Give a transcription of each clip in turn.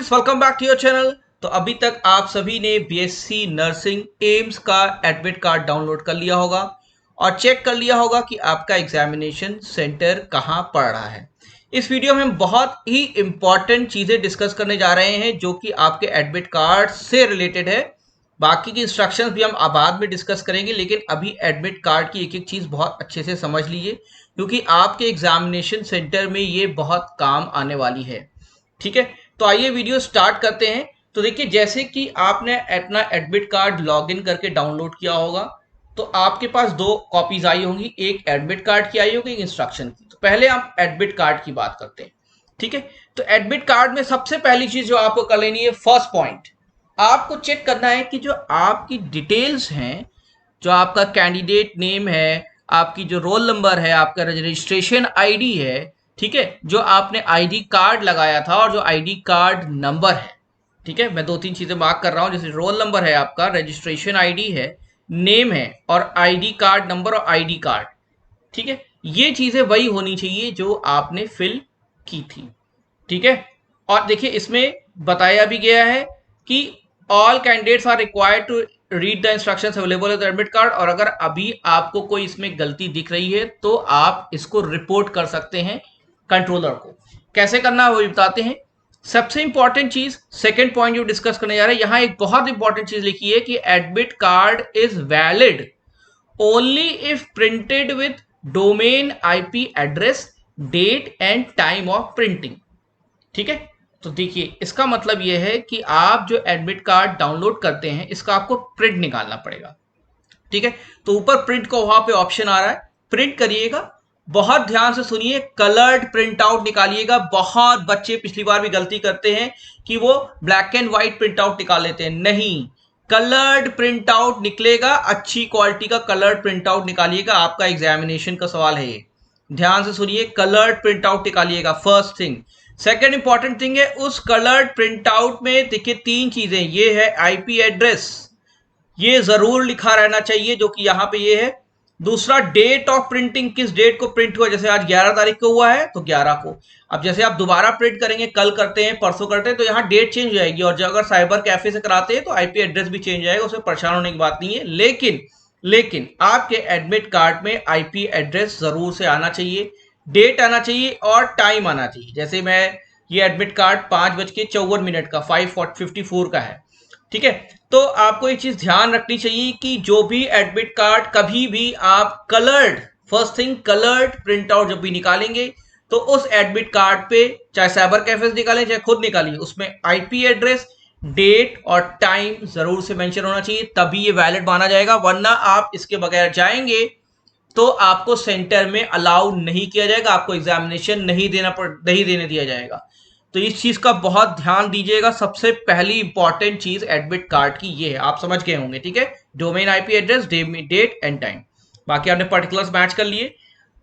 Friends, welcome back to your channel. तो अभी तक आप सभी ने बीएससी नर्सिंग एम्स का एडमिट कार्ड डाउनलोड कर लिया होगा और चेक कर लिया होगा कि आपका एग्जामिनेशन सेंटर कहां पड़ रहा है। इस वीडियो में हम बहुत ही इंपॉर्टेंट चीजें डिस्कस करने जा रहे हैं जो कि आपके एडमिट कार्ड से रिलेटेड है। बाकी की इंस्ट्रक्शंस भी हम बाद में डिस्कस करेंगे, लेकिन अभी एडमिट कार्ड की एक एक चीज बहुत अच्छे से समझ लीजिए क्योंकि आपके एग्जामिनेशन सेंटर में ये बहुत काम आने वाली है। ठीक है, तो आइए वीडियो स्टार्ट करते हैं। तो देखिए, जैसे कि आपने अपना एडमिट कार्ड लॉगिन करके डाउनलोड किया होगा तो आपके पास दो कॉपीज आई होंगी, एक एडमिट कार्ड की आई होगी, एक इंस्ट्रक्शन की। तो पहले आप एडमिट कार्ड की बात करते हैं। ठीक है, तो एडमिट कार्ड में सबसे पहली चीज जो आपको कर लेनी है, फर्स्ट पॉइंट, आपको चेक करना है कि जो आपकी डिटेल्स हैं, जो आपका कैंडिडेट नेम है, आपकी जो रोल नंबर है, आपका रजिस्ट्रेशन आईडी है, ठीक है, जो आपने आईडी कार्ड लगाया था और जो आईडी कार्ड नंबर है। ठीक है, मैं दो तीन चीजें मार्क कर रहा हूं, जैसे रोल नंबर है आपका, रजिस्ट्रेशन आईडी है, नेम है और आईडी कार्ड नंबर और आईडी कार्ड। ठीक है, ये चीजें वही होनी चाहिए जो आपने फिल की थी। ठीक है, और देखिए इसमें बताया भी गया है कि all candidates are required to read the instructions available in admit card. और अगर अभी आपको कोई इसमें गलती दिख रही है तो आप इसको रिपोर्ट कर सकते हैं कंट्रोलर को। कैसे करना है वो भी बताते हैं। सबसे इंपॉर्टेंट चीज, सेकंड पॉइंट जो डिस्कस करने जा रहे हैं, यहां एक बहुत इंपॉर्टेंट चीज लिखी है कि admit card is valid only if printed with domain IP address, date and time of printing. ठीक है, तो देखिए इसका मतलब यह है कि आप जो एडमिट कार्ड डाउनलोड करते हैं इसका आपको प्रिंट निकालना पड़ेगा। ठीक है, तो ऊपर प्रिंट का वहां पे ऑप्शन आ रहा है, प्रिंट करिएगा। बहुत ध्यान से सुनिए, कलर्ड प्रिंट आउट निकालिएगा। बहुत बच्चे पिछली बार भी गलती करते हैं कि वो black and white print out निकाल लेते हैं। नहीं, कलर्ड प्रिंट आउट निकलेगा, अच्छी क्वालिटी का कलर्ड प्रिंट आउट निकालिएगा। आपका एग्जामिनेशन का सवाल है ये, ध्यान से सुनिए, कलर्ड प्रिंट आउट निकालिएगा, first thing. Second important thing है, उस कलर्ड प्रिंट आउट में देखिए तीन चीजें, ये है आईपी एड्रेस, ये जरूर लिखा रहना चाहिए जो कि यहां पे ये है। दूसरा, डेट ऑफ प्रिंटिंग, किस डेट को प्रिंट हुआ, जैसे आज 11 तारीख को हुआ है तो 11 को। अब जैसे आप दोबारा प्रिंट करेंगे, कल करते हैं, परसों करते हैं, तो यहाँ डेट चेंज हो जाएगी। और जो अगर साइबर कैफे से कराते हैं तो आईपी एड्रेस भी चेंज हो जाएगा, उसमें परेशान होने की बात नहीं है। लेकिन आपके एडमिट कार्ड में आईपी एड्रेस जरूर से आना चाहिए, डेट आना चाहिए और टाइम आना चाहिए। जैसे मैं ये एडमिट कार्ड 5:54 का 5:54 का है। ठीक है, तो आपको एक चीज ध्यान रखनी चाहिए कि जो भी एडमिट कार्ड कभी भी आप coloured, first thing coloured print out जब भी निकालेंगे तो उस एडमिट कार्ड पे, चाहे साइबर कैफे से निकालें चाहे खुद निकालिए, उसमें आईपी एड्रेस, डेट और टाइम जरूर से मेंशन होना चाहिए, तभी ये वैलिड माना जाएगा। वरना आप इसके बगैर जाएंगे तो आपको सेंटर में अलाउ नहीं किया जाएगा, आपको एग्जामिनेशन नहीं देने दिया जाएगा। तो इस चीज का बहुत ध्यान दीजिएगा। सबसे पहली इंपॉर्टेंट चीज एडमिट कार्ड की ये है, आप समझ गए होंगे। ठीक है, domain IP address, date and time, बाकी आपने पर्टिकुलर्स मैच कर लिए।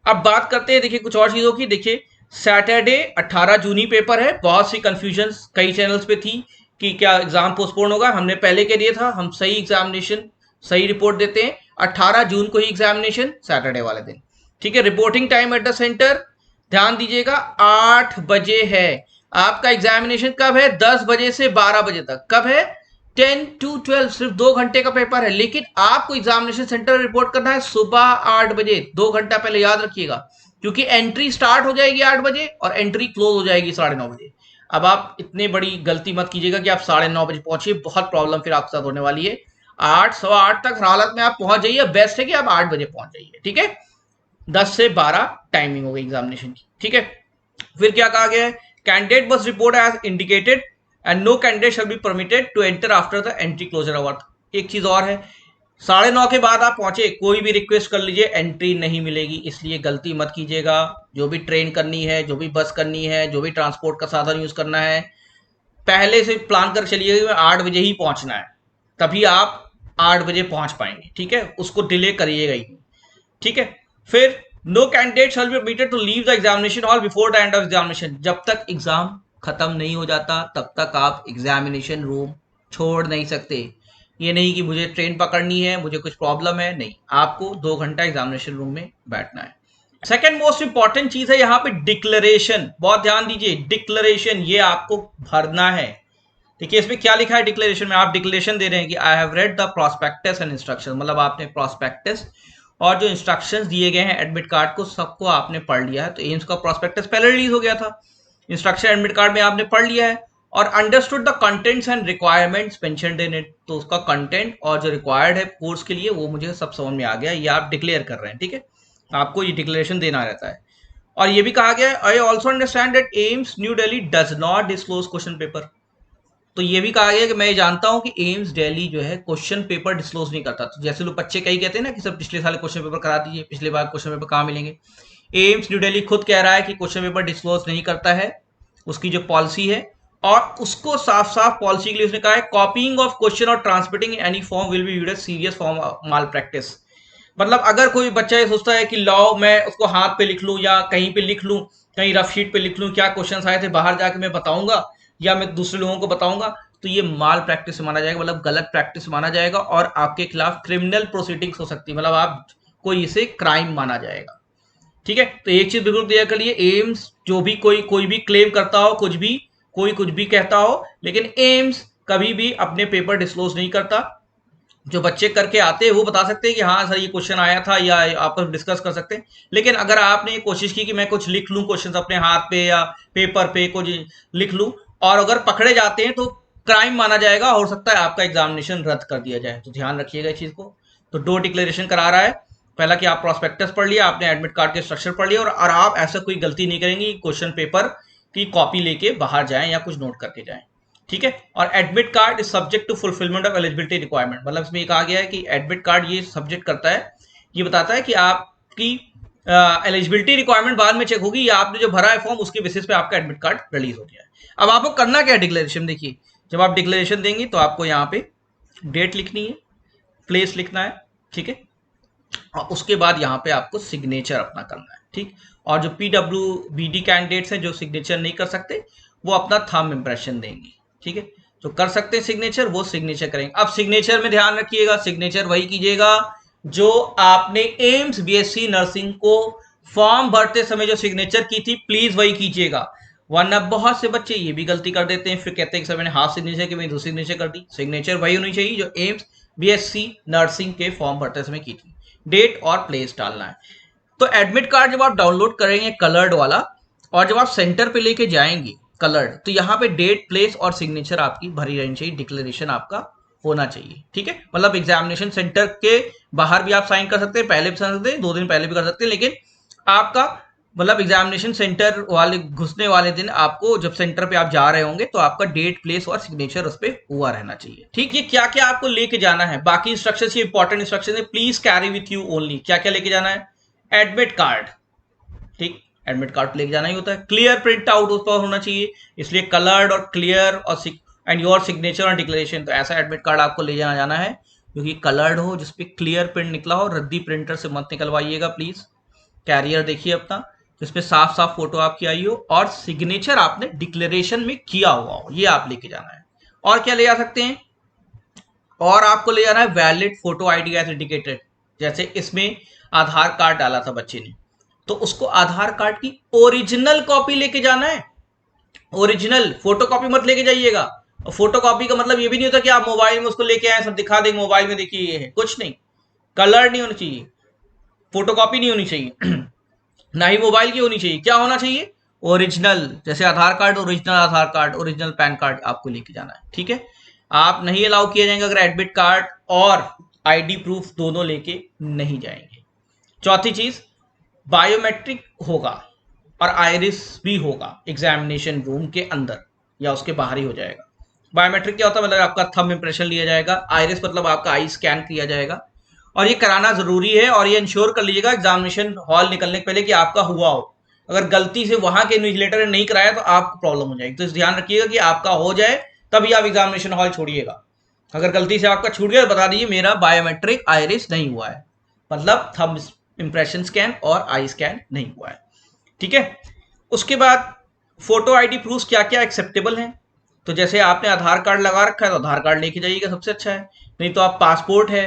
अब बात करते हैं देखिए कुछ और चीजों की। देखिए सैटरडे 18 जून ही पेपर है। बहुत सी कंफ्यूजन कई चैनल्स पे थी कि क्या एग्जाम पोस्टपोन होगा। हमने पहले के दिया था, हम सही एग्जामिनेशन सही रिपोर्ट देते हैं। 18 जून को ही एग्जामिनेशन, सैटरडे वाले दिन। ठीक है, reporting time at the centre ध्यान दीजिएगा 8 बजे है। आपका एग्जामिनेशन कब है? 10 बजे से 12 बजे तक। कब है? 10 to 12, सिर्फ 2 घंटे का पेपर है। लेकिन आपको एग्जामिनेशन सेंटर रिपोर्ट करना है सुबह 8 बजे, 2 घंटा पहले, याद रखिएगा, क्योंकि एंट्री स्टार्ट हो जाएगी 8 बजे और एंट्री क्लोज हो जाएगी 9:30 बजे। अब आप इतनी बड़ी गलती मत कीजिएगा कि आप 9:30 बजे पहुंचिए, बहुत प्रॉब्लम फिर आपके साथ होने वाली है। 8, 8:15 तक हालत में आप पहुंच जाइए। बेस्ट है कि आप 8 बजे पहुंच जाइए। ठीक है, 10 से 12 टाइमिंग होगी एग्जामिनेशन की। ठीक है, फिर क्या कहा गया है? Candidate must report as indicated and no candidate shall be permitted to enter after the entry closure hour। एक चीज और है, 9:30 के बाद आप पहुंचे, कोई भी रिक्वेस्ट कर लीजिए, एंट्री नहीं मिलेगी। इसलिए गलती मत कीजिएगा। जो भी ट्रेन करनी है, जो भी बस करनी है, जो भी ट्रांसपोर्ट का साधन यूज करना है, पहले से प्लान कर चलिएगा 8 बजे ही पहुंचना है, तभी आप 8 बजे पहुंच पाएंगे। ठीक है, उसको डिले करिएगा ही। ठीक है, फिर no candidate shall be permitted to leave the examination hall before the end of examination. जब तक एग्जाम खत्म नहीं हो जाता तब तक आप एग्जामिनेशन रूम छोड़ नहीं सकते। ये नहीं कि मुझे ट्रेन पकड़नी है, मुझे कुछ प्रॉब्लम है, नहीं, आपको 2 घंटा एग्जामिनेशन रूम में बैठना है। सेकेंड मोस्ट इंपॉर्टेंट चीज है यहाँ पे डिक्लेरेशन। बहुत ध्यान दीजिए, डिक्लेरेशन ये आपको भरना है। देखिए इसमें क्या लिखा है डिक्लेरेशन में, आप डिक्लेरेशन दे रहे हैं कि I have read the prospectus and instruction, मतलब आपने प्रोस्पेक्टस और जो इंस्ट्रक्शंस दिए गए हैं एडमिट कार्ड को सबको आपने पढ़ लिया है। तो एम्स का प्रोस्पेक्टस पहले रिलीज हो गया था, इंस्ट्रक्शन एडमिट कार्ड में आपने पढ़ लिया है और understood the contents and requirements mentioned in it, तो उसका कंटेंट और जो रिक्वायर्ड है कोर्स के लिए वो मुझे सब समझ में आ गया, ये आप डिक्लेयर कर रहे हैं। ठीक है, आपको ये डिक्लेरेशन देना रहता है। और ये भी कहा गया है I also understand that aims new Delhi does not disclose question paper, तो ये भी कहा गया कि मैं जानता हूं कि एम्स दिल्ली जो है क्वेश्चन पेपर डिस्क्लोज नहीं करता। तो जैसे लोग बच्चे कई कहते हैं ना कि सर पिछले साल क्वेश्चन पेपर करा दीजिए, पिछले बार क्वेश्चन पेपर कहाँ मिलेंगे, एम्स न्यू दिल्ली खुद कह रहा है कि क्वेश्चन पेपर डिस्क्लोज नहीं करता है, उसकी जो पॉलिसी है, और उसको साफ साफ पॉलिसी के लिए उसने कहा है कॉपिंग ऑफ क्वेश्चन और transmitting any form will be used as serious form malpractice. मतलब अगर कोई बच्चा ये सोचता है कि लाओ मैं उसको हाथ पे लिख लूं या कहीं पे लिख लूं, कहीं रफ शीट पे लिख लूं क्या क्वेश्चन आए थे, बाहर जाके मैं बताऊंगा या मैं दूसरे लोगों को बताऊंगा, तो ये माल प्रैक्टिस माना जाएगा, मतलब गलत प्रैक्टिस माना जाएगा और आपके खिलाफ क्रिमिनल प्रोसीडिंग्स हो सकती है, मतलब आप कोई इसे क्राइम माना जाएगा। ठीक है, तो एक चीज बिल्कुल क्लियर कर लिए, एम्स जो भी कोई भी क्लेम करता हो, कोई कुछ भी कहता हो, लेकिन एम्स कभी भी अपने पेपर डिस्क्लोज नहीं करता। जो बच्चे करके आते हैं वो बता सकते हैं कि हाँ सर ये क्वेश्चन आया था, या आपस में डिस्कस कर सकते हैं। लेकिन अगर आपने कोशिश की कि मैं कुछ लिख लूं क्वेश्चन अपने हाथ पे या पेपर पे कुछ लिख लूं और अगर पकड़े जाते हैं तो क्राइम माना जाएगा, हो सकता है आपका एग्जामिनेशन रद्द कर दिया जाए। तो ध्यान रखिएगा इस चीज को। तो दो डिक्लेरेशन करा रहा है, पहला कि आप प्रोस्पेक्टस पढ़ लिया, आपने एडमिट कार्ड के स्ट्रक्चर पढ़ लिया, और आप ऐसा कोई गलती नहीं करेंगे क्वेश्चन पेपर की कॉपी लेके बाहर जाएं या कुछ नोट करके जाएं। ठीक है, और admit card is subject to fulfilment of eligibility requirement, मतलब इसमें ये कहा गया है कि एडमिट कार्ड ये सब्जेक्ट करता है, ये बताता है कि आपकी एलिजिबिलिटी रिक्वायरमेंट बाद में चेक होगी या आपने जो भरा है फॉर्म उसके बेसिस पे आपका एडमिट कार्ड रिलीज हो गया है। अब आपको करना क्या है डिक्लेरेशन, देखिए जब आप डिक्लेरेशन देंगे तो आपको यहाँ पे डेट लिखनी है, प्लेस लिखना है, ठीक है, और उसके बाद यहाँ पे आपको सिग्नेचर अपना करना है। ठीक, और जो PWBD कैंडिडेट्स हैं जो सिग्नेचर नहीं कर सकते वो अपना थंब इंप्रेशन देंगे। ठीक है, जो कर सकते हैं सिग्नेचर वो सिग्नेचर करेंगे। अब सिग्नेचर में ध्यान रखिएगा, सिग्नेचर वही कीजिएगा जो आपने एम्स BSc नर्सिंग को फॉर्म भरते समय जो सिग्नेचर की थी, प्लीज वही कीजिएगा, वरना बहुत से बच्चे ये भी गलती कर देते हैं, फिर कहते हैं कि सर मैंने हाफ सिग्नेचर की, मैंने दूसरी सिग्नेचर कर दी। सिग्नेचर वही होनी चाहिए जो एम्स BSc नर्सिंग के फॉर्म भरते समय की थी, डेट और प्लेस डालना है। तो एडमिट कार्ड जब आप डाउनलोड करेंगे कलर्ड वाला, और जब आप सेंटर पे लेके जाएंगे कलर्ड, तो यहाँ पे डेट प्लेस और सिग्नेचर आपकी भरी रहनी चाहिए, डिक्लेरेशन आपका होना चाहिए। ठीक है, मतलब एग्जामिनेशन सेंटर के बाहर भी आप साइन कर सकते हैं, पहले भी कर सकते हैं, 2 दिन पहले भी कर सकते हैं, लेकिन आपका मतलब एग्जामिनेशन सेंटर वाले घुसने वाले दिन आपको जब सेंटर पे आप जा रहे होंगे तो आपका डेट प्लेस और सिग्नेचर उस पर हुआ रहना चाहिए। ठीक, ये क्या क्या आपको लेके जाना है, बाकी इंस्ट्रक्शंस ये इंपॉर्टेंट इंस्ट्रक्शंस है, please carry with you only. क्या क्या लेके जाना है, एडमिट कार्ड, ठीक, एडमिट कार्ड लेके जाना ही होता है, क्लियर प्रिंट आउट उस पर होना चाहिए, इसलिए कलर्ड और क्लियर और एंड योर सिग्नेचर और डिक्लेरेशन। तो ऐसा एडमिट कार्ड आपको ले जाना है क्योंकि कलर्ड हो, जिसपे क्लियर प्रिंट निकला हो, रद्दी प्रिंटर से मत निकलवाइएगा प्लीज। कैरियर देखिए अपना जिसपे साफ साफ फोटो आपकी आई हो और सिग्नेचर आपने डिक्लेरेशन में किया हुआ हो, ये आप लेके जाना है। और क्या ले जा सकते हैं, और आपको ले जाना है valid photo ID as indicated, जैसे इसमें आधार कार्ड डाला था बच्चे ने, तो उसको आधार कार्ड की ओरिजिनल कॉपी लेके जाना है, ओरिजिनल, फोटो कॉपी मत लेके जाइएगा। और फोटो कॉपी का मतलब ये भी नहीं होता कि आप मोबाइल में उसको लेके आए सब दिखा देंगे मोबाइल में, देखिए ये है, कुछ नहीं, कलर नहीं होनी चाहिए, फोटो कॉपी नहीं होनी चाहिए ना ही मोबाइल की होनी चाहिए, क्या होना चाहिए, ओरिजिनल, जैसे आधार कार्ड ओरिजिनल आधार कार्ड, ओरिजिनल पैन कार्ड आपको लेके जाना है। ठीक है, आप नहीं अलाउ किए जाएंगे अगर एडमिट कार्ड और ID प्रूफ दोनों लेके नहीं जाएंगे। चौथी चीज, बायोमेट्रिक होगा और आइरिस भी होगा एग्जामिनेशन रूम के अंदर या उसके बाहर ही हो जाएगा। बायोमेट्रिक क्या होता है, मतलब आपका थंब इंप्रेशन लिया जाएगा, आइरिस मतलब आपका आई स्कैन किया जाएगा, और ये कराना जरूरी है, और ये इंश्योर कर लीजिएगा एग्जामिनेशन हॉल निकलने के पहले कि आपका हुआ हो। अगर गलती से वहां के इन्विजिलेटर ने नहीं कराया तो आपको प्रॉब्लम हो जाएगी, तो ध्यान रखिएगा कि आपका हो जाए तभी आप एग्जामिनेशन हॉल छोड़िएगा। अगर गलती से आपका छूट गया तो बता दीजिए मेरा बायोमेट्रिक आइरिस नहीं हुआ है, मतलब थंब इंप्रेशन स्कैन और आई स्कैन नहीं हुआ है। ठीक है, उसके बाद फोटो ID प्रूफ क्या क्या एक्सेप्टेबल हैं, तो जैसे आपने आधार कार्ड लगा रखा है तो आधार कार्ड लेके जाइएगा, सबसे अच्छा है, नहीं तो आप पासपोर्ट है,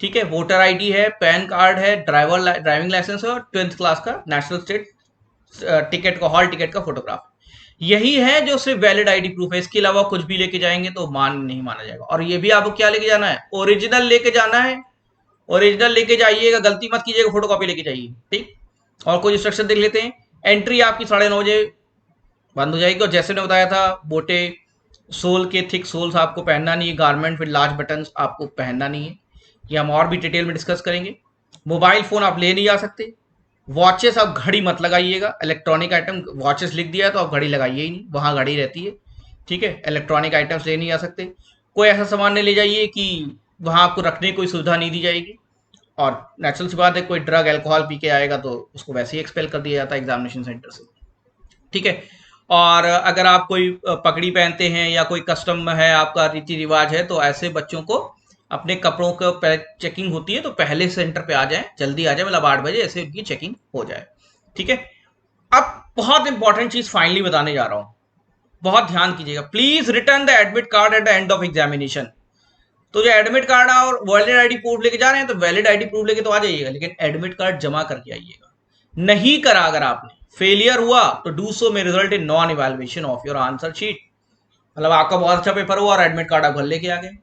ठीक है, वोटर ID है, पैन कार्ड है, ड्राइविंग लाइसेंस है, और 12th क्लास का नेशनल स्टेट टिकट का, हॉल टिकट का फोटोग्राफ, यही है जो सिर्फ वैलिड आईडी प्रूफ है, इसके अलावा कुछ भी लेके जाएंगे तो नहीं माना जाएगा। और ये भी आपको क्या लेके जाना है, ओरिजिनल लेके जाना है, ओरिजिनल लेके जाइएगा, गलती मत कीजिएगा, फोटो कॉपी लेके जाइए, ठीक। और कुछ इंस्ट्रक्शन देख लेते हैं। एंट्री आपकी 9:30 बजे बंद हो जाएगी। और जैसे मैंने बताया था, बोटे सोल के थिक सोल्स आपको पहनना नहीं है, गारमेंट विद लार्ज बटन्स आपको पहनना नहीं है। ये हम और भी डिटेल में डिस्कस करेंगे। मोबाइल फोन आप ले नहीं जा सकते। वॉचेस आप घड़ी मत लगाइएगा, इलेक्ट्रॉनिक आइटम, वॉचेस लिख दिया है तो आप घड़ी लगाइए ही नहीं, वहां घड़ी रहती है, ठीक है। इलेक्ट्रॉनिक आइटम्स ले नहीं जा सकते। कोई ऐसा सामान नहीं ले जाइए कि वहां आपको रखने की कोई सुविधा नहीं दी जाएगी। और नेचुरल सी बात है, कोई ड्रग अल्कोहल पी के आएगा तो उसको वैसे ही एक्सपेल कर दिया जाता है एग्जामिनेशन सेंटर से, ठीक है। और अगर आप कोई पगड़ी पहनते हैं या कोई कस्टम है आपका, रीति रिवाज है, तो ऐसे बच्चों को अपने कपड़ों का चेकिंग होती है तो पहले सेंटर पे आ जाए, जल्दी आ जाए, मतलब 8 बजे ऐसे उनकी चेकिंग हो जाए, ठीक है। अब बहुत इंपॉर्टेंट चीज फाइनली बताने जा रहा हूं, बहुत ध्यान कीजिएगा। Please return the admit card at the end of examination. तो जो एडमिट कार्ड और वैलिड आईडी प्रूफ लेके जा रहे हैं तो वैलिड आईडी प्रूफ लेके तो आ जाइएगा, लेकिन एडमिट कार्ड जमा करके आइएगा। नहीं करा अगर आपने, फेलियर हुआ तो डू सो में result in non evaluation of your answer sheet. मतलब आपका बहुत अच्छा पेपर हुआ और एडमिट कार्ड आप घर लेके आ गए,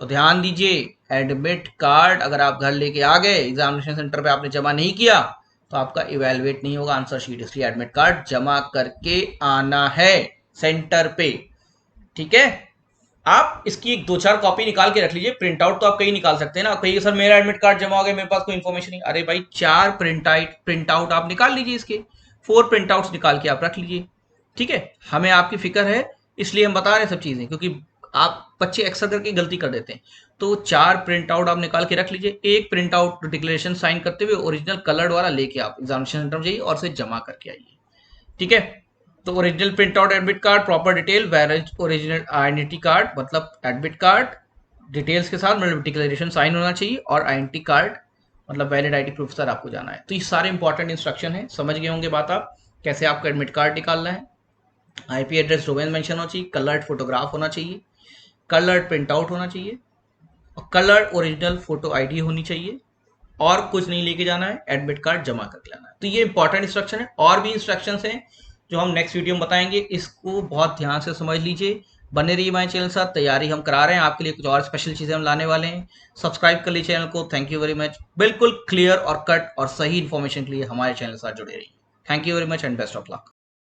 तो ध्यान दीजिए, एडमिट कार्ड अगर आप घर लेके आ गए, एग्जामिनेशन सेंटर पे आपने जमा नहीं किया, तो आपका इवेलुएट नहीं होगा आंसर शीट। इसलिए एडमिट कार्ड जमा करके आना है सेंटर पे, ठीक है। आप इसकी एक 2-4 कॉपी निकाल के रख लीजिए। प्रिंट आउट तो आप कहीं निकाल सकते हैं ना, कहीं सर मेरा एडमिट कार्ड जमा हो गया, मेरे पास कोई इन्फॉर्मेशन नहीं। अरे भाई 4 प्रिंट आउट आप निकाल लीजिए, इसके 4 प्रिंट आउट निकाल के आप रख लीजिए, ठीक है। हमें आपकी फिक्र है, इसलिए हम बता रहे हैं सब चीजें, क्योंकि आप बच्चे अक्सर करके गलती कर देते हैं। तो 4 प्रिंट आउट आप निकाल के रख लीजिए। एक प्रिंट आउट डिक्लेरेशन साइन करते हुए ओरिजिनल कलर्ड वाला लेके आप एग्जामिनेशन सेंटर में जाइए और उसे जमा करके आइए, ठीक है। तो original print out admit card, proper detail, valid original identity card, मतलब एडमिट कार्ड डिटेल्स के साथ, मतलब डिक्लेरेशन साइन होना चाहिए, और आइडेंटिटी कार्ड मतलब वैलिड आईडी प्रूफ सर आपको जाना है। तो ये सारे इंपॉर्टेंट इंस्ट्रक्शन है, समझ गए होंगे बात आप, कैसे आपका एडमिट कार्ड निकालना है। आईपी एड्रेस डोमेन मेंशन होना चाहिए, कलर्ड फोटोग्राफ होना चाहिए, कलर्ड प्रिंट आउट होना चाहिए, और कलर्ड ओरिजिनल फोटो आईडी होनी चाहिए, और कुछ नहीं लेके जाना है, एडमिट कार्ड जमा करके लाना है। तो ये इंपॉर्टेंट इंस्ट्रक्शन है। और भी इंस्ट्रक्शंस हैं जो हम नेक्स्ट वीडियो में बताएंगे, इसको बहुत ध्यान से समझ लीजिए। बने रहिए हमारे चैनल के साथ, तैयारी हम करा रहे हैं आपके लिए, कुछ और स्पेशल चीजें हम लाने वाले हैं। सब्सक्राइब कर लीजिए चैनल को। Thank you very much. बिल्कुल क्लियर और कट और सही इन्फॉर्मेशन के लिए हमारे चैनल के साथ जुड़े रहिए। Thank you very much and best of luck.